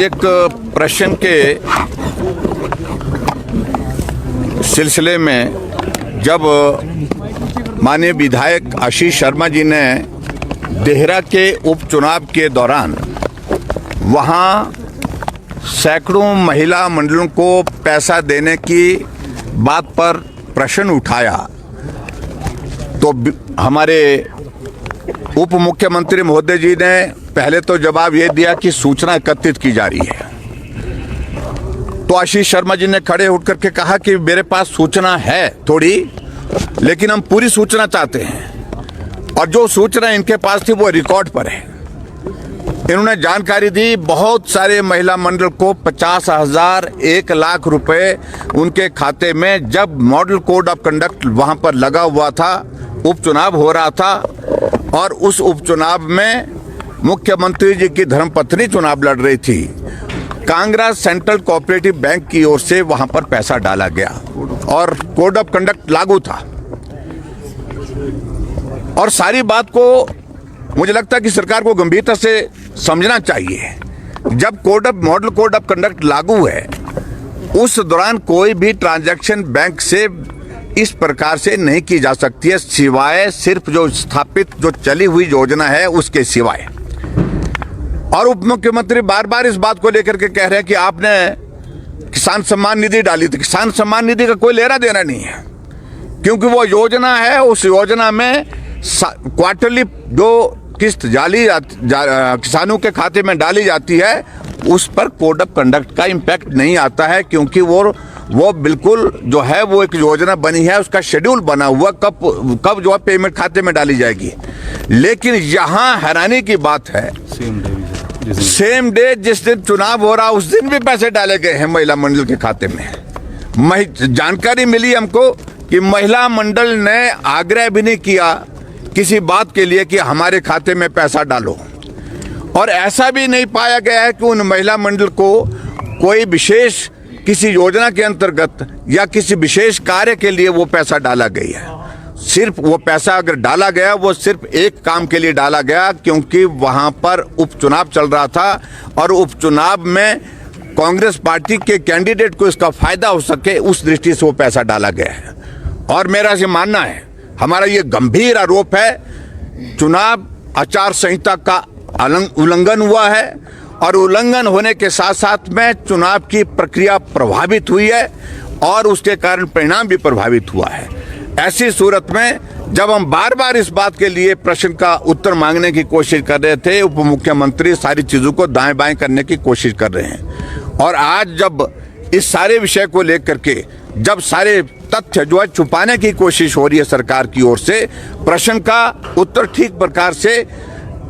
एक प्रश्न के सिलसिले में जब माननीय विधायक आशीष शर्मा जी ने देहरा के उपचुनाव के दौरान वहां सैकड़ों महिला मंडलों को पैसा देने की बात पर प्रश्न उठाया तो हमारे उप मुख्यमंत्री महोदय जी ने पहले तो जवाब ये दिया कि सूचना एकत्रित की जा रही है। तो आशीष शर्मा जी ने खड़े उठ करके कहा कि मेरे पास सूचना है थोड़ी, लेकिन हम पूरी सूचना चाहते हैं और जो सूचना इनके पास थी वो रिकॉर्ड पर है। इन्होंने जानकारी दी बहुत सारे महिला मंडल को 50,000 1 लाख रुपए उनके खाते में, जब मॉडल कोड ऑफ कंडक्ट वहां पर लगा हुआ था, उपचुनाव हो रहा था और उस उपचुनाव में मुख्यमंत्री जी की धर्मपत्नी चुनाव लड़ रही थी। कांगड़ा सेंट्रल कोऑपरेटिव बैंक की ओर से वहां पर पैसा डाला गया और कोड ऑफ कंडक्ट लागू था। और सारी बात को मुझे लगता है कि सरकार को गंभीरता से समझना चाहिए। जब मॉडल कोड ऑफ कंडक्ट लागू है, उस दौरान कोई भी ट्रांजैक्शन बैंक से इस प्रकार से नहीं की जा सकती है, सिवाय सिर्फ जो स्थापित जो चली हुई योजना है उसके सिवाय। और उप मुख्यमंत्री बार बार इस बात को लेकर के कह रहे हैं कि आपने किसान सम्मान निधि डाली थी। किसान सम्मान निधि का कोई लेना देना नहीं है, क्योंकि वो योजना है, उस योजना में क्वार्टरली जो किस्त किसानों के खाते में डाली जाती है, उस पर कोड ऑफ कंडक्ट का इम्पैक्ट नहीं आता है, क्योंकि वो बिल्कुल जो है वो एक योजना बनी है, उसका शेड्यूल बना हुआ कब जो है पेमेंट खाते में डाली जाएगी। लेकिन यहाँ हैरानी की बात है, सेम डे जिस दिन चुनाव हो रहा उस दिन भी पैसे डाले गए हैं महिला मंडल के खाते में। जानकारी मिली हमको कि महिला मंडल ने आग्रह भी नहीं किया किसी बात के लिए कि हमारे खाते में पैसा डालो, और ऐसा भी नहीं पाया गया है कि उन महिला मंडल को कोई विशेष किसी योजना के अंतर्गत या किसी विशेष कार्य के लिए वो पैसा डाला गया है। सिर्फ वो पैसा अगर डाला गया, वो सिर्फ एक काम के लिए डाला गया, क्योंकि वहां पर उपचुनाव चल रहा था और उपचुनाव में कांग्रेस पार्टी के कैंडिडेट को इसका फायदा हो सके, उस दृष्टि से वो पैसा डाला गया है। और मेरा ये मानना है, हमारा ये गंभीर आरोप है, चुनाव आचार संहिता का उल्लंघन हुआ है और उल्लंघन होने के साथ साथ में चुनाव की प्रक्रिया प्रभावित हुई है और उसके कारण परिणाम भी प्रभावित हुआ है। ऐसी सूरत में जब हम बार बार इस बात के लिए प्रश्न का उत्तर मांगने की कोशिश कर रहे थे, उप मुख्यमंत्री सारी चीजों को दाएं बाएं करने की कोशिश कर रहे हैं। और आज जब इस सारे विषय को लेकर के जब सारे तथ्य जो है छुपाने की कोशिश हो रही है सरकार की ओर से, प्रश्न का उत्तर ठीक प्रकार से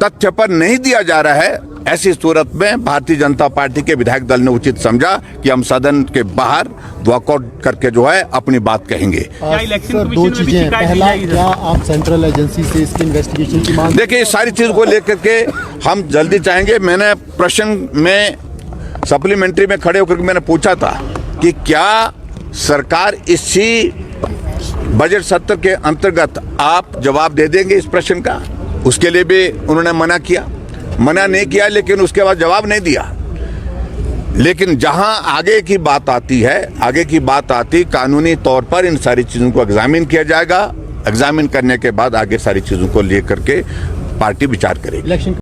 तथ्य पर नहीं दिया जा रहा है, ऐसी सूरत में भारतीय जनता पार्टी के विधायक दल ने उचित समझा कि हम सदन के बाहर वॉकआउट करके जो है अपनी बात कहेंगे। सर, दो चीजें हैं। पहला, क्या आप सेंट्रल एजेंसी से इसकी इन्वेस्टिगेशन की मांग? देखिए, इस सारी चीज को लेकर के हम जल्दी चाहेंगे। मैंने प्रश्न में सप्लीमेंट्री में खड़े होकर मैंने पूछा था कि क्या सरकार इसी बजट सत्र के अंतर्गत आप जवाब दे देंगे इस प्रश्न का। उसके लिए भी उन्होंने मना नहीं किया, लेकिन उसके बाद जवाब नहीं दिया। लेकिन जहां आगे की बात आती कानूनी तौर पर इन सारी चीजों को एग्जामिन किया जाएगा। एग्जामिन करने के बाद आगे सारी चीजों को लेकर के पार्टी विचार करेगी।